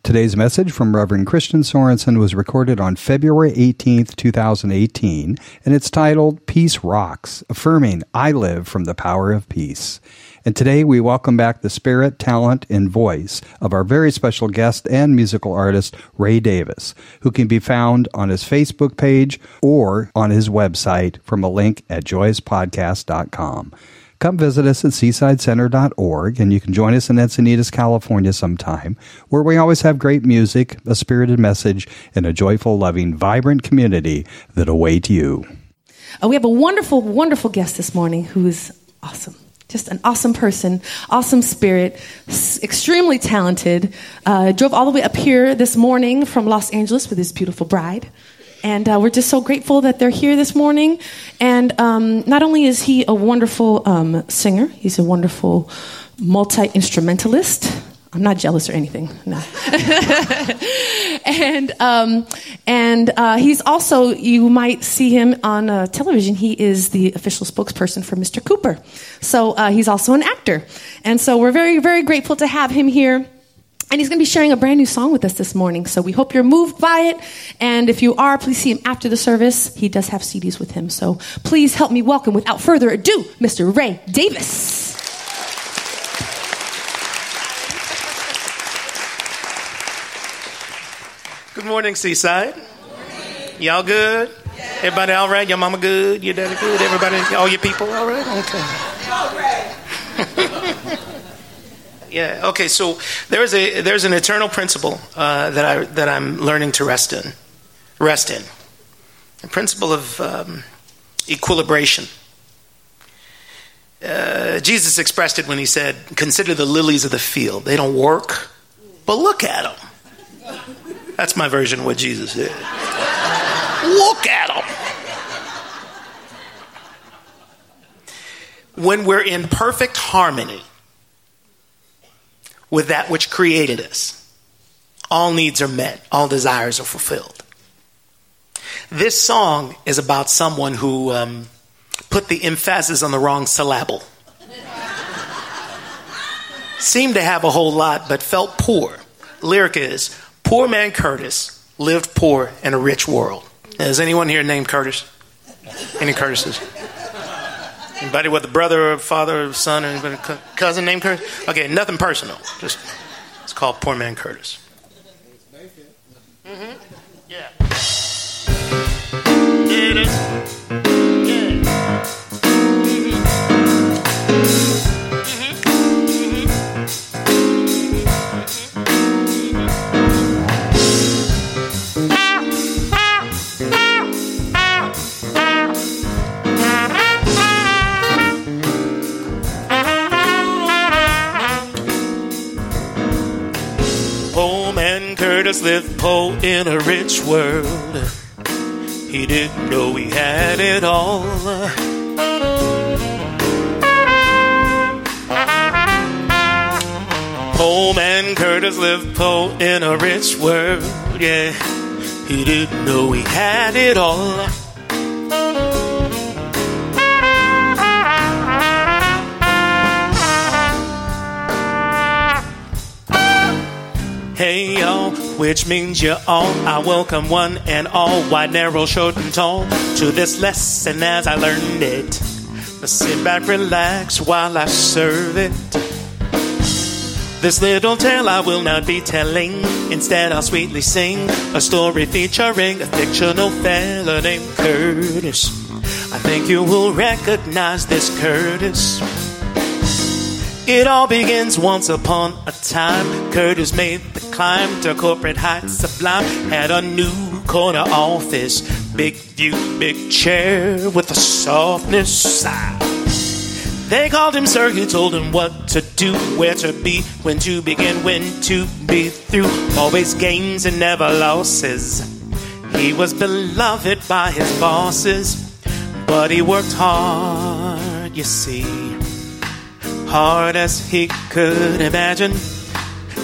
Today's message from Reverend Christian Sorensen was recorded on February 18th, 2018, and it's titled Peace Rocks, Affirming I Live from the Power of Peace. And today we welcome back the spirit, talent, and voice of our very special guest and musical artist, Ray Davis, who can be found on his Facebook page or on his website from a link at joyouspodcast.com. Come visit us at seasidecenter.org, and you can join us in Encinitas, California sometime, where we always have great music, a spirited message, and a joyful, loving, vibrant community that await you. We have a wonderful, wonderful guest this morning who is awesome. Just an awesome person, awesome spirit, extremely talented. Drove all the way up here this morning from Los Angeles with his beautiful bride. And we're just so grateful that they're here this morning. And not only is he a wonderful singer, he's a wonderful multi-instrumentalist. I'm not jealous or anything, no. and he's also, you might see him on television. He is the official spokesperson for Mr. Cooper. So he's also an actor. And so we're very, very grateful to have him here. And he's going to be sharing a brand new song with us this morning. So we hope you're moved by it. And if you are, please see him after the service. He does have CDs with him. So please help me welcome, without further ado, Mr. Ray Davis. Good morning, Seaside. Y'all good? Everybody all right? Your mama good? Your daddy good? Everybody, all your people all right? Okay. Yeah. Okay. So there's an eternal principle that I'm learning to rest in. The principle of equilibration. Jesus expressed it when he said, "Consider the lilies of the field. They don't work, but look at them." That's my version of what Jesus said. Look at them. When we're in perfect harmony with that which created us, all needs are met, all desires are fulfilled. This song is about someone who put the emphasis on the wrong syllable. Seemed to have a whole lot, but felt poor. Lyric is, poor man Curtis lived poor in a rich world. Now, is anyone here named Curtis? Any Curtises? Anybody with a brother or father or son or anybody, cousin named Curtis? Okay, nothing personal. Just it's called Poor Man Curtis. Mm-hmm. Yeah. There it is. Yeah. Curtis lived poor in a rich world. He didn't know he had it all. Poor man Curtis lived poor in a rich world. Yeah, he didn't know he had it all. Hey y'all, which means you're all. I welcome one and all, wide, narrow, short and tall, to this lesson as I learned it. But sit back, relax while I serve it. This little tale I will not be telling. Instead I'll sweetly sing a story featuring a fictional fella named Curtis. I think you will recognize this Curtis. It all begins once upon a time. Curtis made the climb to corporate heights sublime. Had a new corner office, big view, big chair with a softness side. They called him sir, he told him what to do, where to be, when to begin, when to be through. Always gains and never losses. He was beloved by his bosses, but he worked hard, you see. Hard as he could imagine.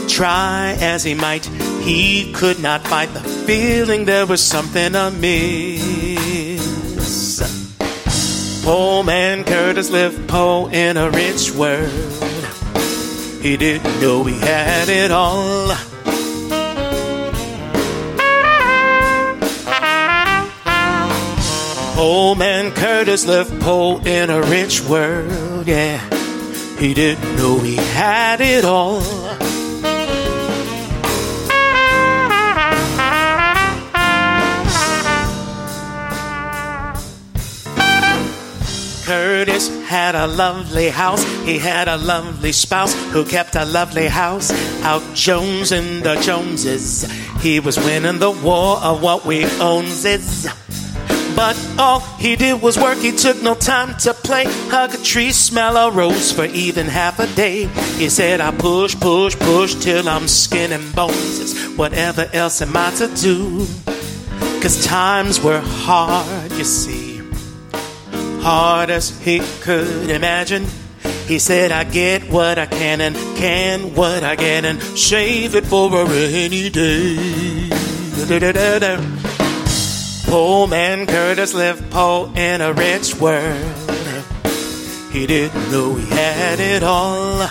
Try as he might, he could not fight the feeling there was something amiss. Poor man Curtis lived poor in a rich world. He didn't know he had it all. Poor man Curtis lived poor in a rich world, yeah. He didn't know he had it all. Curtis had a lovely house. He had a lovely spouse who kept a lovely house. Out jonesing the Joneses. He was winning the war of what we owns is. But all he did was work. He took no time to play. Hug a tree, smell a rose for even half a day. He said, I push, push, push till I'm skin and bones. Whatever else am I to do? 'Cause times were hard, you see. Hard as he could imagine. He said, I get what I can what I get, and save it for a rainy day. Poor man Curtis lived poor in a rich world. He didn't know he had it all.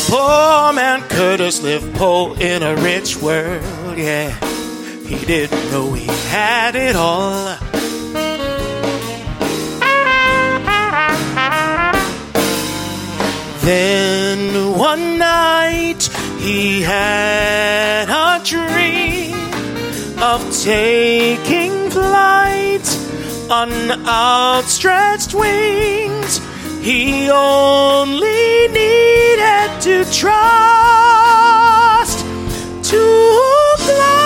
Poor man Curtis lived poor in a rich world, yeah. He didn't know he had it all. Then one night he had a dream of taking flight on outstretched wings. He only needed to trust to fly.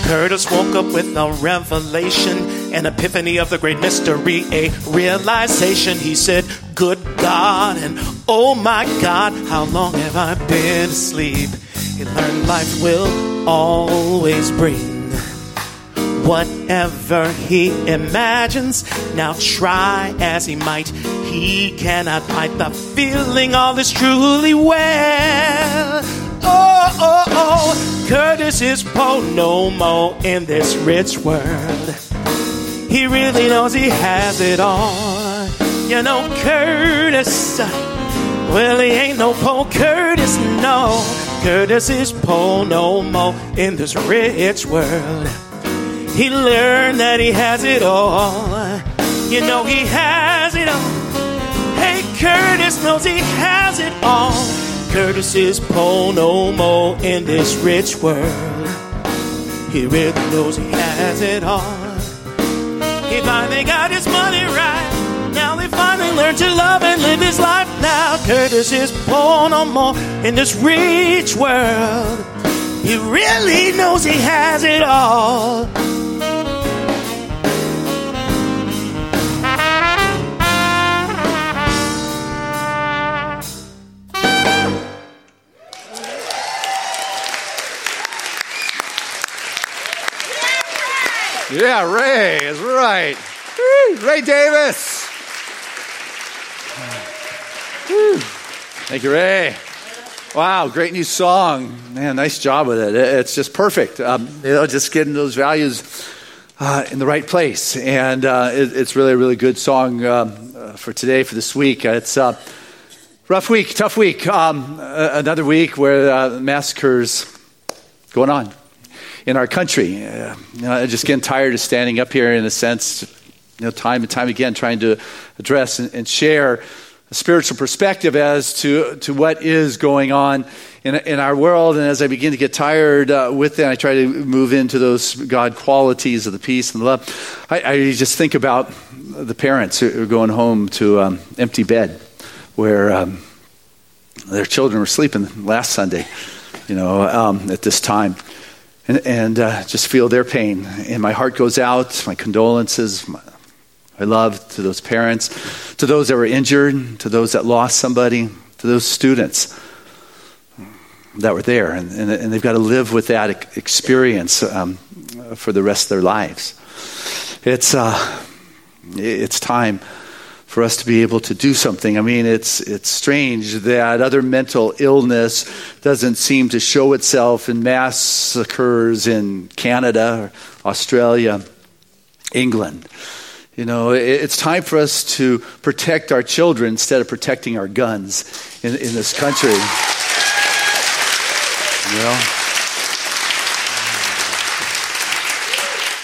Curtis woke up with a revelation, an epiphany of the great mystery, a realization. He said, good God, and oh my God, how long have I been asleep? He learned life will always bring whatever he imagines. Now try as he might, he cannot fight the feeling all is truly well. Oh, oh, oh, Curtis is poor no more in this rich world. He really knows he has it all. You know, Curtis, well, he ain't no poor Curtis, no. Curtis is poor no more in this rich world. He learned that he has it all. You know, he has it all. Hey, Curtis knows he has it all. Curtis is poor no more in this rich world. He really knows he has it all. He finally got his money right. Now they finally learned to love and live his life now. Curtis is poor no more in this rich world. He really knows he has it all. Yeah, Ray is right. Woo, Ray Davis. Woo. Thank you, Ray. Wow, great new song. Man, nice job with it. It's just perfect. Just getting those values in the right place. And it's really a really good song for today, for this week. It's a rough week, tough week. Another week where massacres going on in our country. I'm just getting tired of standing up here in a sense, time and time again, trying to address and share a spiritual perspective as to what is going on in our world. And as I begin to get tired with that, I try to move into those God qualities of the peace and the love. I just think about the parents who are going home to empty bed where their children were sleeping last Sunday, at this time. And just feel their pain. And my heart goes out, my condolences, my love to those parents, to those that were injured, to those that lost somebody, to those students that were there. And they've got to live with that experience for the rest of their lives. It's time for us to be able to do something. I mean, it's strange that other mental illness doesn't seem to show itself in massacres in Canada, Australia, England. It's time for us to protect our children instead of protecting our guns in this country.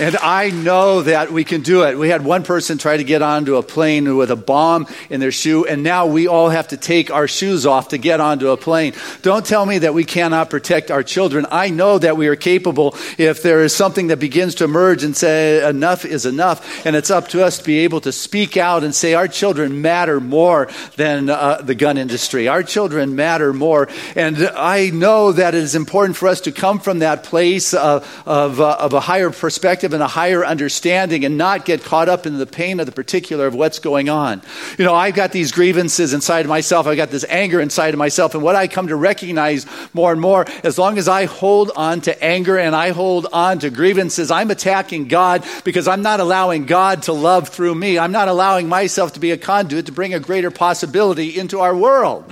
And I know that we can do it. We had one person try to get onto a plane with a bomb in their shoe, and now we all have to take our shoes off to get onto a plane. Don't tell me that we cannot protect our children. I know that we are capable if there is something that begins to emerge and say enough is enough, and it's up to us to be able to speak out and say our children matter more than the gun industry. Our children matter more, and I know that it is important for us to come from that place of a higher perspective and a higher understanding and not get caught up in the pain of the particular of what's going on. I've got these grievances inside of myself. I've got this anger inside of myself. And what I come to recognize more and more, as long as I hold on to anger and I hold on to grievances, I'm attacking God because I'm not allowing God to love through me. I'm not allowing myself to be a conduit to bring a greater possibility into our world.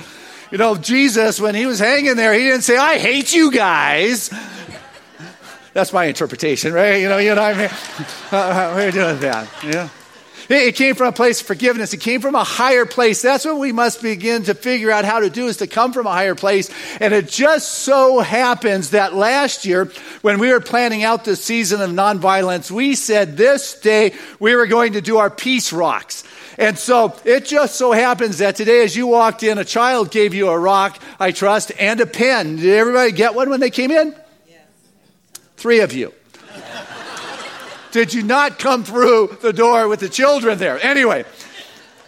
Jesus, when he was hanging there, he didn't say, I hate you guys. That's my interpretation, right? You know what I mean? We're doing that. Yeah. It came from a place of forgiveness. It came from a higher place. That's what we must begin to figure out how to do, is to come from a higher place. And it just so happens that last year, when we were planning out this season of nonviolence, we said this day we were going to do our peace rocks. And so it just so happens that today, as you walked in, a child gave you a rock, I trust, and a pen. Did everybody get one when they came in? 3 of you. Did you not come through the door with the children there? Anyway,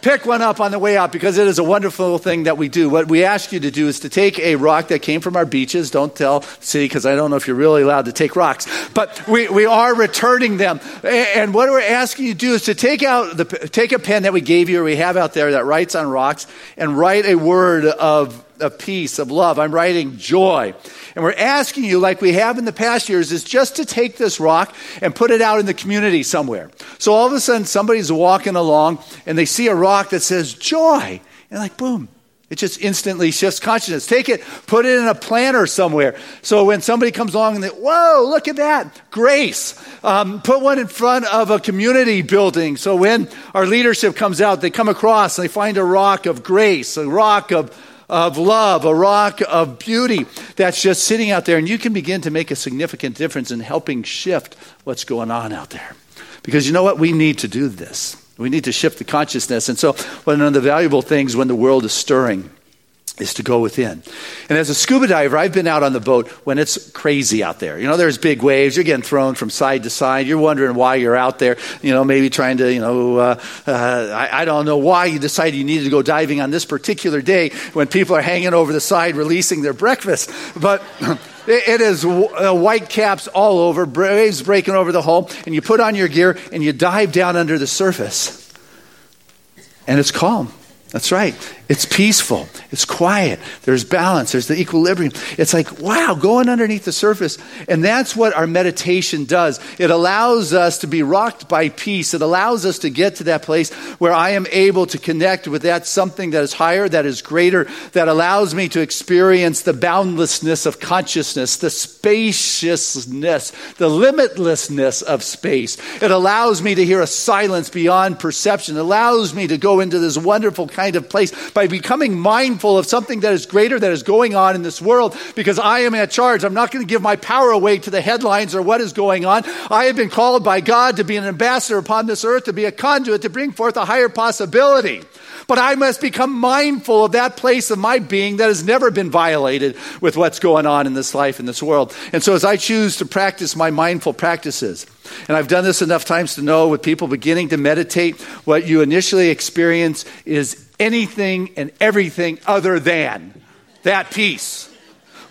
pick one up on the way out because it is a wonderful thing that we do. What we ask you to do is to take a rock that came from our beaches. Don't tell City because I don't know if you're really allowed to take rocks. But we are returning them. And what we're asking you to do is to take a pen that we gave you or we have out there that writes on rocks and write a word of peace, of love. I'm writing joy. And we're asking you, like we have in the past years, is just to take this rock and put it out in the community somewhere. So all of a sudden, somebody's walking along and they see a rock that says joy. And like, boom, it just instantly shifts consciousness. Take it, put it in a planter somewhere. So when somebody comes along and they, whoa, look at that, grace. Put one in front of a community building. So when our leadership comes out, they come across and they find a rock of grace, a rock of love, a rock of beauty that's just sitting out there. And you can begin to make a significant difference in helping shift what's going on out there. Because you know what? We need to do this. We need to shift the consciousness. And so one of the valuable things when the world is stirring is to go within. And as a scuba diver, I've been out on the boat when it's crazy out there. There's big waves. You're getting thrown from side to side. You're wondering why you're out there, maybe trying to, I don't know why you decided you needed to go diving on this particular day when people are hanging over the side releasing their breakfast. But it is white caps all over, waves breaking over the hull, and you put on your gear and you dive down under the surface. And it's calm. That's right. It's peaceful. It's quiet. There's balance. There's the equilibrium. It's like, wow, going underneath the surface. And that's what our meditation does. It allows us to be rocked by peace. It allows us to get to that place where I am able to connect with that something that is higher, that is greater, that allows me to experience the boundlessness of consciousness, the spaciousness, the limitlessness of space. It allows me to hear a silence beyond perception. It allows me to go into this wonderful kind of place by becoming mindful of something that is greater that is going on in this world, because I am in charge. I'm not going to give my power away to the headlines or what is going on. I have been called by God to be an ambassador upon this earth, to be a conduit, to bring forth a higher possibility. But I must become mindful of that place of my being that has never been violated with what's going on in this life, in this world. And so as I choose to practice my mindful practices, and I've done this enough times to know with people beginning to meditate, what you initially experience is anything and everything other than that peace.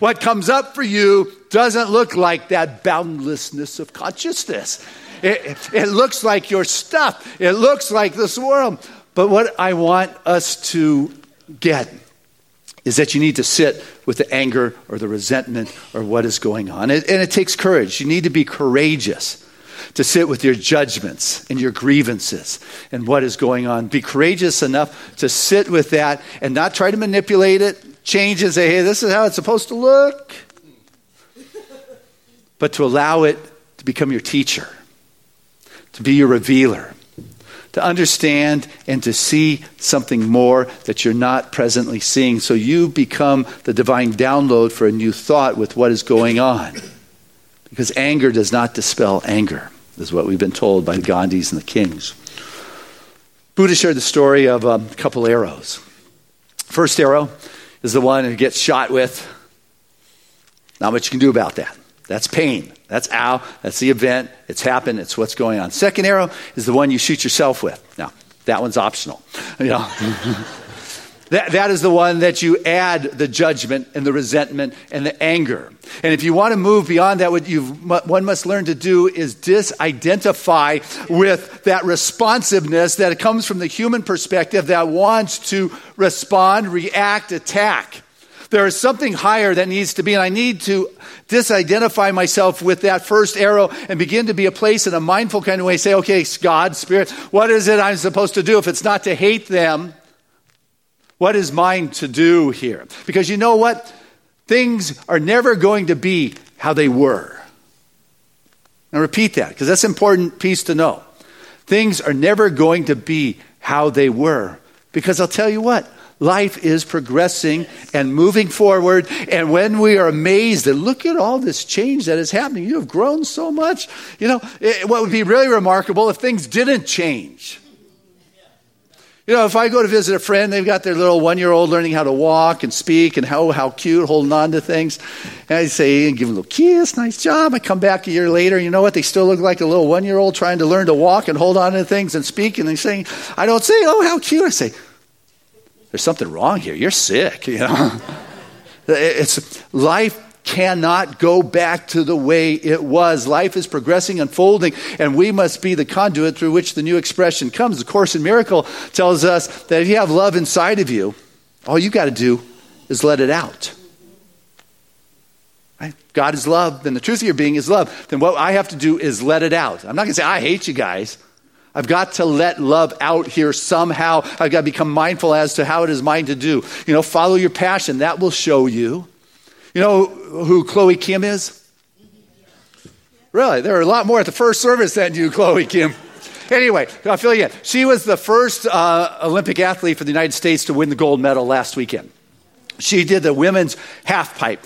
What comes up for you doesn't look like that boundlessness of consciousness. It looks like your stuff. It looks like this world. But what I want us to get is that you need to sit with the anger or the resentment or what is going on. And it takes courage. You need to be courageous to sit with your judgments and your grievances and what is going on. Be courageous enough to sit with that and not try to manipulate it, change it, and say, hey, this is how it's supposed to look. But to allow it to become your teacher, to be your revealer, to understand and to see something more that you're not presently seeing. So you become the divine download for a new thought with what is going on. Because anger does not dispel anger, is what we've been told by the Gandhis and the kings. Buddha shared the story of a couple arrows. First arrow is the one who gets shot with. Not much you can do about that. That's pain. That's ow. That's the event. It's happened. It's what's going on. Second arrow is the one you shoot yourself with. Now, that one's optional. You know, that is the one that you add the judgment and the resentment and the anger. And if you want to move beyond that, what one must learn to do is disidentify with that responsiveness that comes from the human perspective that wants to respond, react, attack. There is something higher that needs to be, and I need to disidentify myself with that first arrow and begin to be a place in a mindful kind of way. Say, okay, God, Spirit, what is it I'm supposed to do? If it's not to hate them, what is mine to do here? Because you know what? Things are never going to be how they were. Now repeat that, because that's an important piece to know. Things are never going to be how they were. Because I'll tell you what, life is progressing and moving forward. And when we are amazed and look at all this change that is happening, you have grown so much. You know, what would be really remarkable if things didn't change. You know, if I go to visit a friend, they've got their little 1-year-old learning how to walk and speak and how cute, holding on to things. And I say, and give them a little kiss, nice job. I come back a year later, you know what? They still look like a little 1-year-old trying to learn to walk and hold on to things and speak. And they're saying, I don't say, oh, how cute. I say, there's something wrong here. You're sick, you know. Life cannot go back to the way it was. Life is progressing, unfolding, and we must be the conduit through which the new expression comes. The Course in Miracle tells us that if you have love inside of you, all you got to do is let it out. Right? God is love, then the truth of your being is love. Then what I have to do is let it out. I'm not going to say, I hate you guys. I've got to let love out here somehow. I've got to become mindful as to how it is mine to do. You know, follow your passion. That will show you. You know who Chloe Kim is? Really? There were a lot more at the first service than you, Chloe Kim. Anyway, I'll fill you in. She was the first Olympic athlete for the United States to win the gold medal last weekend. She did the women's half pipe.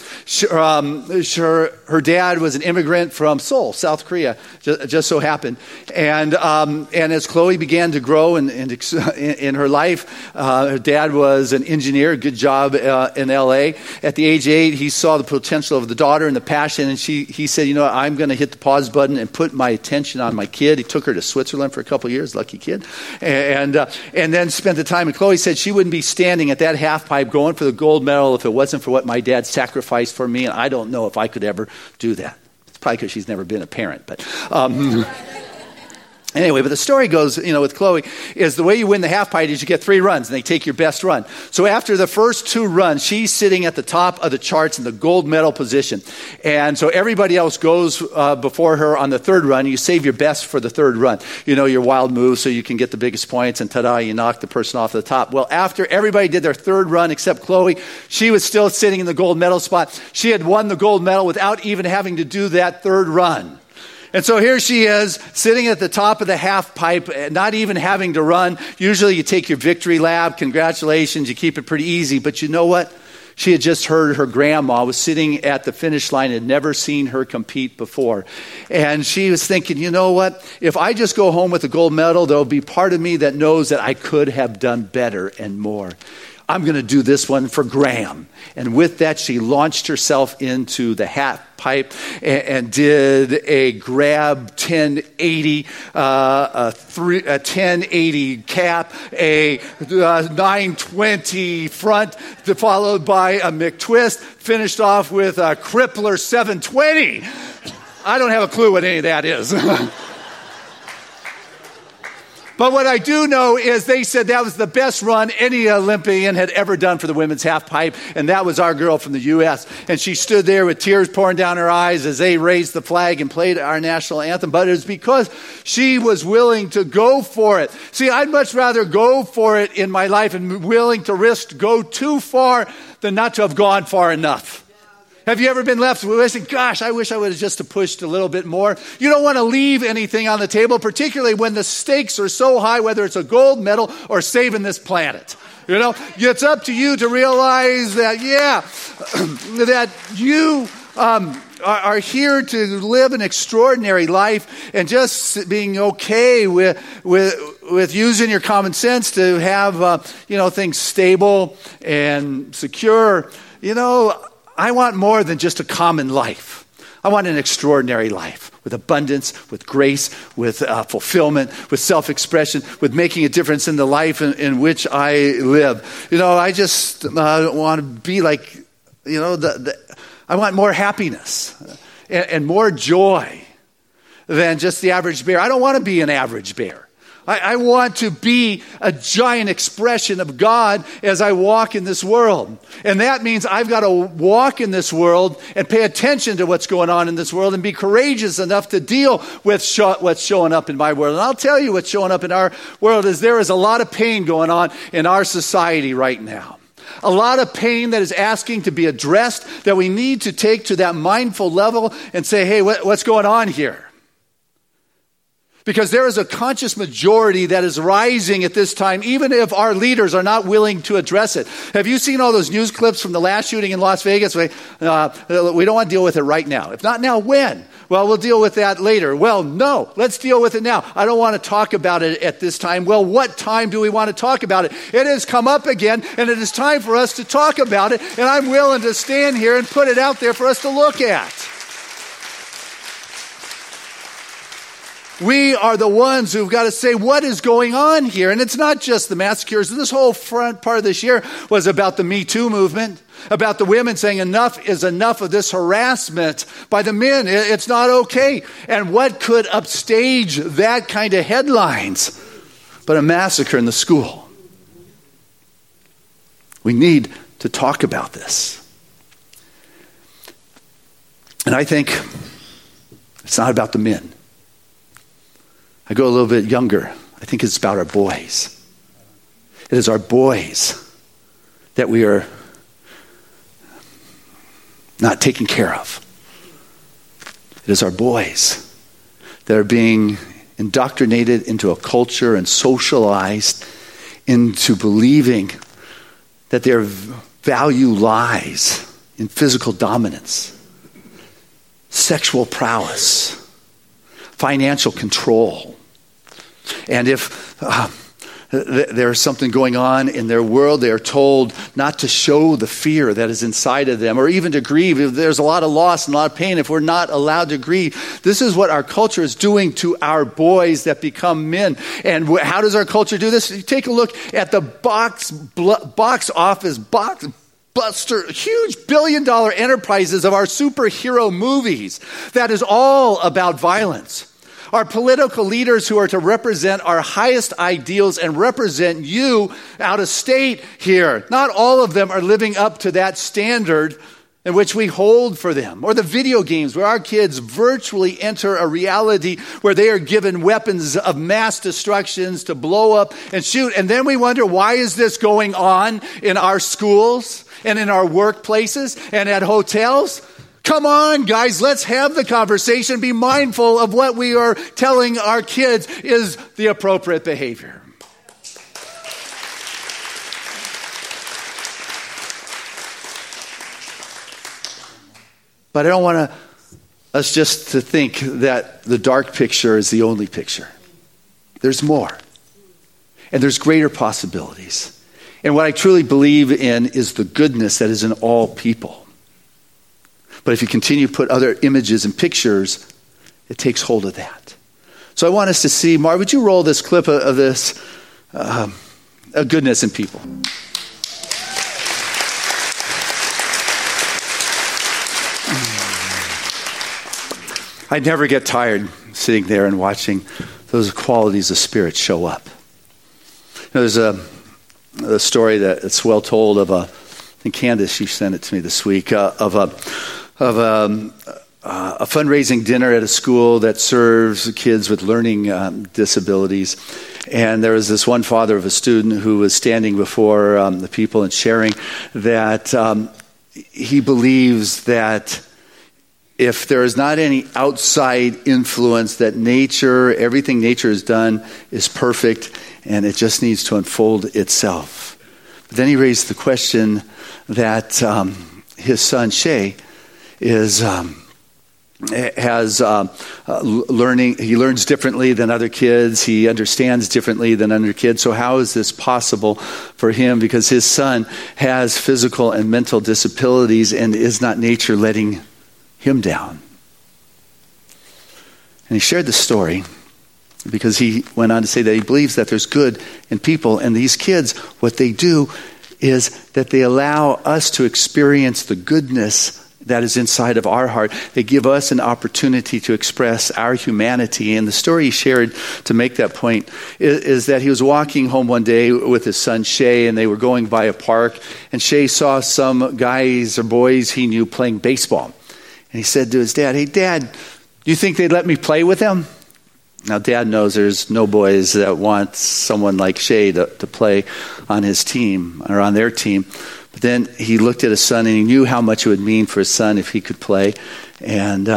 Her dad was an immigrant from Seoul, South Korea, just so happened. And as Chloe began to grow in her life, her dad was an engineer, good job in L.A. At the age of 8, he saw the potential of the daughter and the passion, and he said, you know, I'm going to hit the pause button and put my attention on my kid. He took her to Switzerland for a couple of years, lucky kid, and then spent the time. And Chloe said she wouldn't be standing at that half pipe going for the gold medal if it wasn't for what my dad sacrificed for me, and I don't know if I could ever do that. It's probably because she's never been a parent, but anyway, but the story goes, you know, with Chloe, is the way you win the half pipe is you get 3 runs, and they take your best run. So after the first 2 runs, she's sitting at the top of the charts in the gold medal position. And so everybody else goes before her on the 3rd run. You save your best for the 3rd run. You know, your wild move so you can get the biggest points, and ta-da, you knock the person off the top. Well, after everybody did their 3rd run except Chloe, she was still sitting in the gold medal spot. She had won the gold medal without even having to do that 3rd run. And so here she is, sitting at the top of the half pipe, not even having to run. Usually you take your victory lap. Congratulations, you keep it pretty easy. But you know what? She had just heard her grandma was sitting at the finish line and had never seen her compete before. And she was thinking, you know what? If I just go home with a gold medal, there'll be part of me that knows that I could have done better and more. I'm going to do this one for Graham. And with that, she launched herself into the half pipe and did a grab 1080, a 1080 cap, a 920 front, followed by a McTwist, finished off with a crippler 720. I don't have a clue what any of that is. But what I do know is they said that was the best run any Olympian had ever done for the women's half pipe, and that was our girl from the U.S. And she stood there with tears pouring down her eyes as they raised the flag and played our national anthem. But it was because she was willing to go for it. See, I'd much rather go for it in my life and willing to risk go too far than not to have gone far enough. Have you ever been left wishing, gosh, I wish I would have just pushed a little bit more? You don't want to leave anything on the table, particularly when the stakes are so high, whether it's a gold medal or saving this planet. You know, it's up to you to realize that, that you are here to live an extraordinary life, and just being okay with using your common sense to have, things stable and secure. I want more than just a common life. I want an extraordinary life with abundance, with grace, with fulfillment, with self-expression, with making a difference in the life in which I live. I just want to be like, I want more happiness and more joy than just the average bear. I don't want to be an average bear. I want to be a giant expression of God as I walk in this world. And that means I've got to walk in this world and pay attention to what's going on in this world and be courageous enough to deal with what's showing up in my world. And I'll tell you what's showing up in our world is there is a lot of pain going on in our society right now. A lot of pain that is asking to be addressed, that we need to take to that mindful level and say, hey, what's going on here? Because there is a conscious majority that is rising at this time, even if our leaders are not willing to address it. Have you seen all those news clips from the last shooting in Las Vegas? We don't want to deal with it right now. If not now, when? Well, we'll deal with that later. Well, no, let's deal with it now. I don't want to talk about it at this time. Well, what time do we want to talk about it? It has come up again, and it is time for us to talk about it, and I'm willing to stand here and put it out there for us to look at. We are the ones who've got to say what is going on here. And it's not just the massacres. This whole front part of this year was about the Me Too movement, about the women saying enough is enough of this harassment by the men. It's not okay. And what could upstage that kind of headlines but a massacre in the school? We need to talk about this. And I think it's not about the men. I go a little bit younger. I think it's about our boys. It is our boys that we are not taking care of. It is our boys that are being indoctrinated into a culture and socialized into believing that their value lies in physical dominance, sexual prowess, financial control. And if there's something going on in their world, they are told not to show the fear that is inside of them, or even to grieve. If there's a lot of loss and a lot of pain, if we're not allowed to grieve. This is what our culture is doing to our boys that become men. And how does our culture do this? You take a look at the box office buster, huge billion-dollar enterprises of our superhero movies. That is all about violence. Our political leaders who are to represent our highest ideals and represent you out of state here. Not all of them are living up to that standard in which we hold for them. Or the video games where our kids virtually enter a reality where they are given weapons of mass destructions to blow up and shoot. And then we wonder, why is this going on in our schools and in our workplaces and at hotels? Come on, guys, let's have the conversation. Be mindful of what we are telling our kids is the appropriate behavior. But I don't want us just to think that the dark picture is the only picture. There's more. And there's greater possibilities. And what I truly believe in is the goodness that is in all people. But if you continue to put other images and pictures, it takes hold of that. So I want us to see, Mark, would you roll this clip of this goodness in people? I never get tired sitting there and watching those qualities of spirit show up. There's a story that's well told of I think Candace, she sent it to me this week, of a fundraising dinner at a school that serves kids with learning disabilities. And there was this one father of a student who was standing before the people and sharing that he believes that if there is not any outside influence, that nature, everything nature has done is perfect and it just needs to unfold itself. But then he raised the question that his son Shay is learning. He learns differently than other kids. He understands differently than other kids. So how is this possible for him? Because his son has physical and mental disabilities, and is not nature letting him down? And he shared the story because he went on to say that he believes that there's good in people, and these kids, what they do is that they allow us to experience the goodness that is inside of our heart. They give us an opportunity to express our humanity. And the story he shared to make that point is that he was walking home one day with his son Shay, and they were going by a park, and Shay saw some guys or boys he knew playing baseball. And he said to his dad, "Hey, Dad, do you think they'd let me play with them?" Now, Dad knows there's no boys that want someone like Shay to play on his team or on their team. But then he looked at his son, and he knew how much it would mean for his son if he could play. And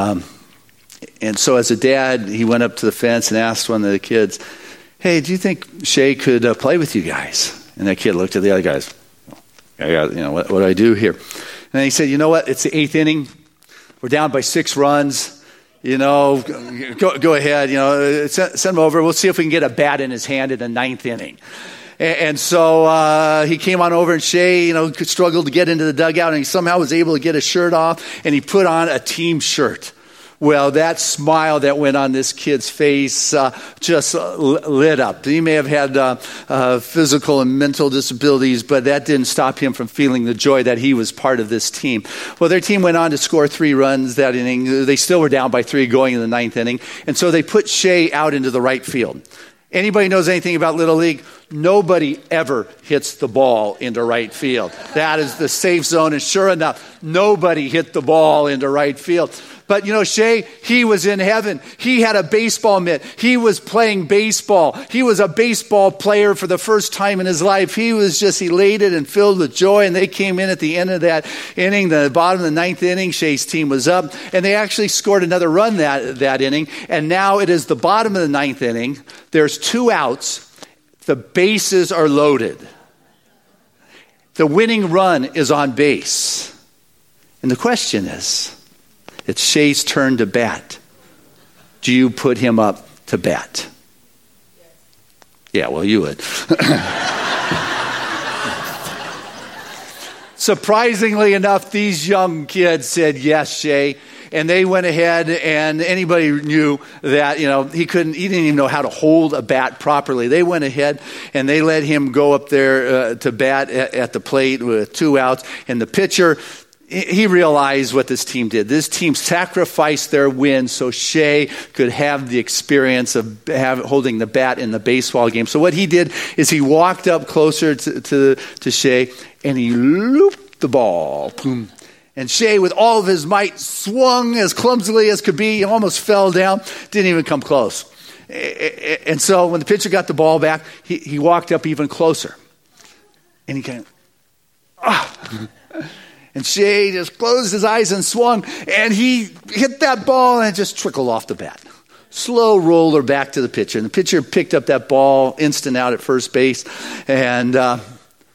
so as a dad, he went up to the fence and asked one of the kids, "Hey, do you think Shay could play with you guys?" And that kid looked at the other guys. What do I do here? And then he said, "You know what? It's the 8th inning. We're down by 6 runs. Go ahead. Send him over. We'll see if we can get a bat in his hand in the 9th inning." And so he came on over, and Shay, struggled to get into the dugout, and he somehow was able to get his shirt off, and he put on a team shirt. Well, that smile that went on this kid's face just lit up. He may have had physical and mental disabilities, but that didn't stop him from feeling the joy that he was part of this team. Well, their team went on to score 3 runs that inning. They still were down by 3 going in the 9th inning. And so they put Shay out into the right field. Anybody knows anything about Little League? Nobody ever hits the ball into right field. That is the safe zone. And sure enough, nobody hit the ball into right field. But Shay, he was in heaven. He had a baseball mitt. He was playing baseball. He was a baseball player for the first time in his life. He was just elated and filled with joy. And they came in at the end of that inning, the bottom of the 9th inning. Shay's team was up. And they actually scored another run that inning. And now it is the bottom of the 9th inning. There's 2 outs. The bases are loaded. The winning run is on base. And the question is, it's Shay's turn to bat. Do you put him up to bat? Yeah, well, you would. Surprisingly enough, these young kids said, "Yes, Shay." And they went ahead, and anybody knew that, he didn't even know how to hold a bat properly. They went ahead and they let him go up there to bat at the plate with 2 outs. And the pitcher, he realized what this team did. This team sacrificed their win so Shay could have the experience of holding the bat in the baseball game. So what he did is he walked up closer to Shay, and he looped the ball. Boom. And Shay, with all of his might, swung as clumsily as could be. He almost fell down. Didn't even come close. And so when the pitcher got the ball back, he walked up even closer. And he kind of, And Shea just closed his eyes and swung, and he hit that ball and it just trickled off the bat. Slow roller back to the pitcher. And the pitcher picked up that ball instant out at first base. And but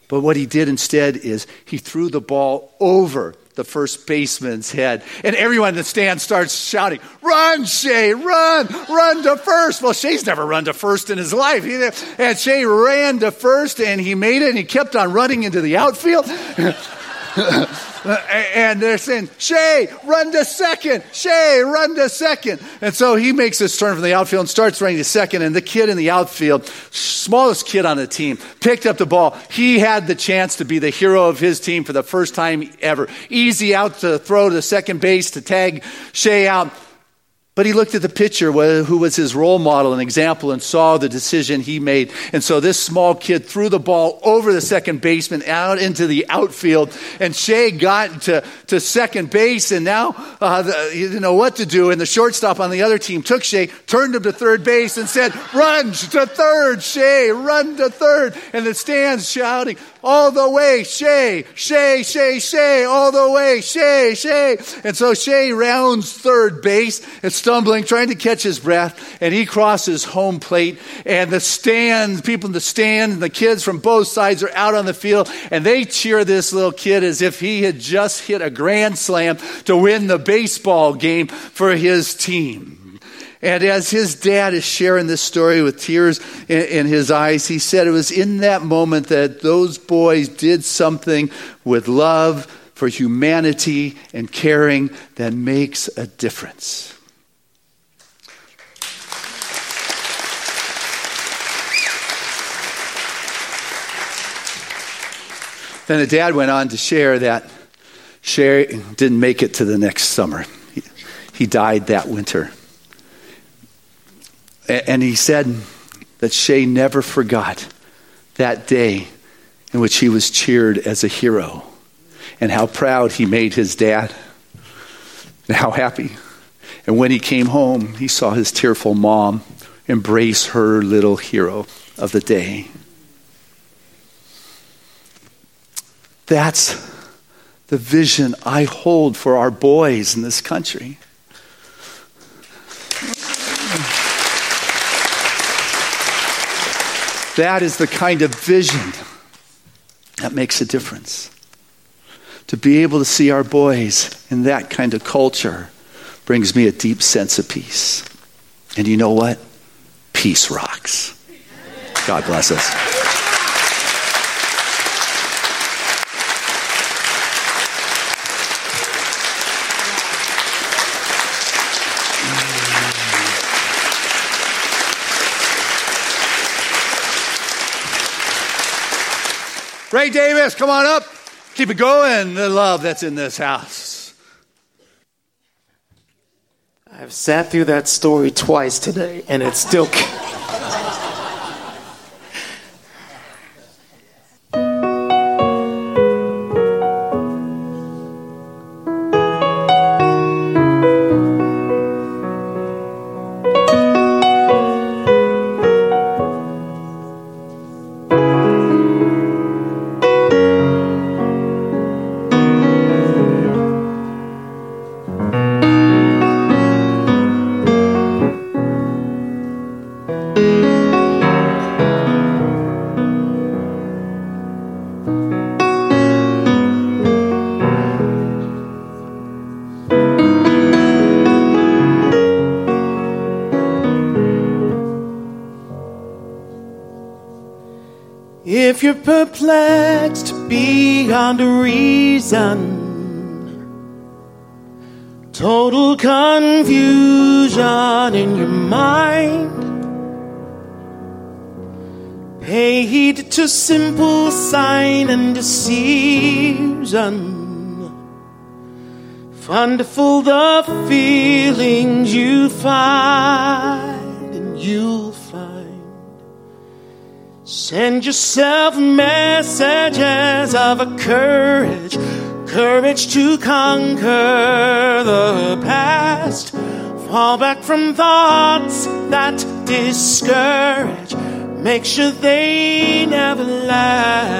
what he did instead is he threw the ball over the first baseman's head. And everyone in the stand starts shouting, "Run, Shea, run to first." Well, Shea's never run to first in his life. And Shea ran to first, and he made it, and he kept on running into the outfield. And they're saying, "Shea, run to second. Shea, run to second." And so he makes this turn from the outfield and starts running to second. And the kid in the outfield, smallest kid on the team, picked up the ball. He had the chance to be the hero of his team for the first time ever. Easy out to throw to second base to tag Shea out. But he looked at the pitcher who was his role model and example and saw the decision he made. And so this small kid threw the ball over the second baseman out into the outfield. And Shea got to second base, and now he didn't know what to do. And the shortstop on the other team took Shea, turned him to third base and said, "Run to third, Shea, run to third." And the stands shouting, "All the way, Shea, Shea, Shea, Shea, all the way, Shea, Shea." And so Shea rounds third base and stumbling, trying to catch his breath, and he crosses home plate, and the stand, people in the stand, and the kids from both sides are out on the field, and they cheer this little kid as if he had just hit a grand slam to win the baseball game for his team. And as his dad is sharing this story with tears in his eyes, he said it was in that moment that those boys did something with love for humanity and caring that makes a difference. Then the dad went on to share that Shea didn't make it to the next summer. He died that winter. And he said that Shea never forgot that day in which he was cheered as a hero, and how proud he made his dad, and how happy. And when he came home, he saw his tearful mom embrace her little hero of the day. That's the vision I hold for our boys in this country. That is the kind of vision that makes a difference. To be able to see our boys in that kind of culture brings me a deep sense of peace. And you know what? Peace rocks. God bless us. Ray Davis, come on up. Keep it going, the love that's in this house. I've sat through that story twice today, and it's still... If you're perplexed beyond a reason, total confusion in your mind, pay heed to simple sign and decision. Wonderful the feelings you find, and you'll find. Send yourself messages of a courage to conquer the past. Fall back from thoughts that discourage. Make sure they never last.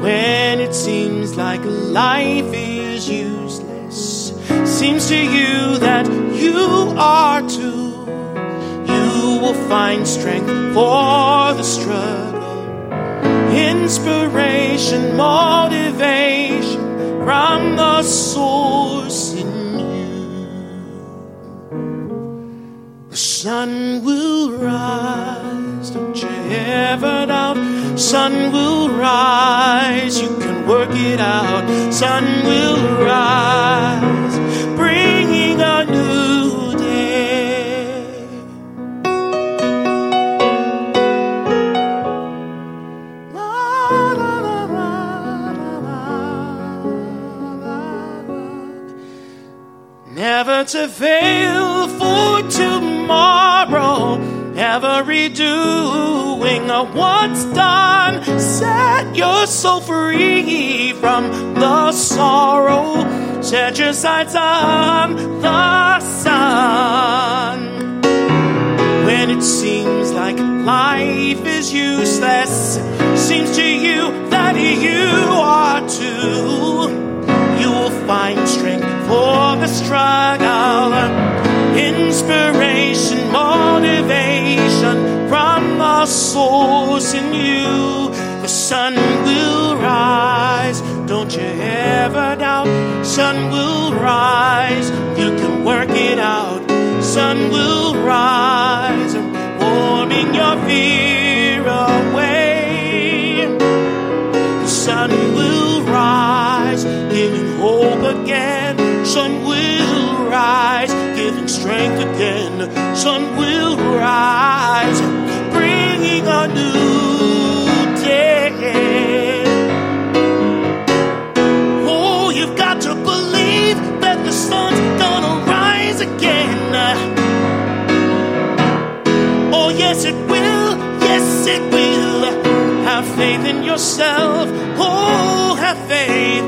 When it seems like life is useless, seems to you that you are too, you will find strength for the struggle, inspiration, motivation from the source in you. The sun will rise, don't you ever doubt. Sun will rise, you can work it out. Sun will rise, bringing a new day. La, la, la, la, la, la, la. Never to fail for tomorrow, ever redoing what's done. Set your soul free from the sorrow. Set your sights on the sun. When it seems like life is useless, seems to you that you are too, you will find strength for the struggle, inspiration, motivation from the source in you. The sun will rise, don't you ever doubt. Sun will rise, you can work it out. Sun will rise, warming your fear away. The sun will rise, giving hope again. Sun will rise, giving strength again. Sun will rise, bringing a new day. Oh, you've got to believe that the sun's gonna rise again. Oh, yes it will, yes it will. Have faith in yourself, oh, have faith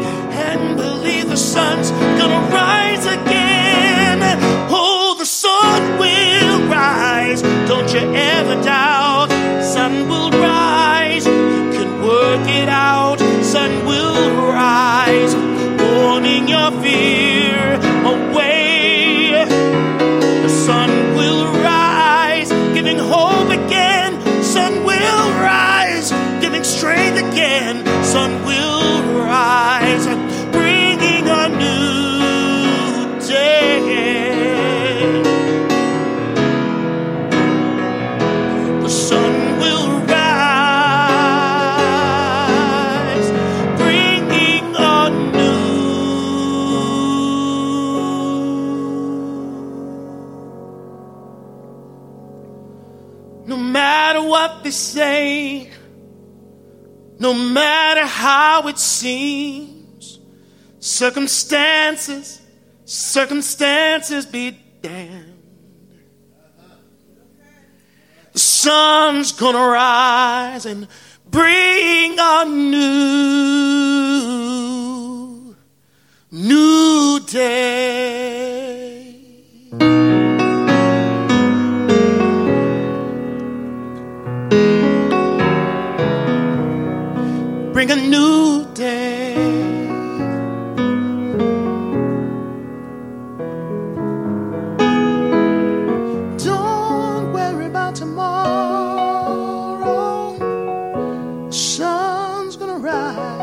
and believe the sun's gonna rise again. Oh, the sun will rise, don't you ever doubt. Sun will rise, you can work it out. Sun will rise, warning your fear away. The sun will rise, giving hope again. Sun will rise, giving strength again. Sun will rise, bringing a new day. The sun will rise, bringing a new. No matter what they say, no matter how it seems, circumstances be damned. The sun's gonna rise and bring a new day. Bring a new day. Don't worry about tomorrow. The sun's gonna rise.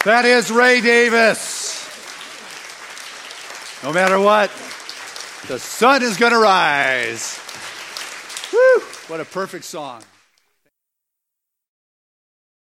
That is Ray Davis. No matter what, the sun is going to rise. Woo! What a perfect song.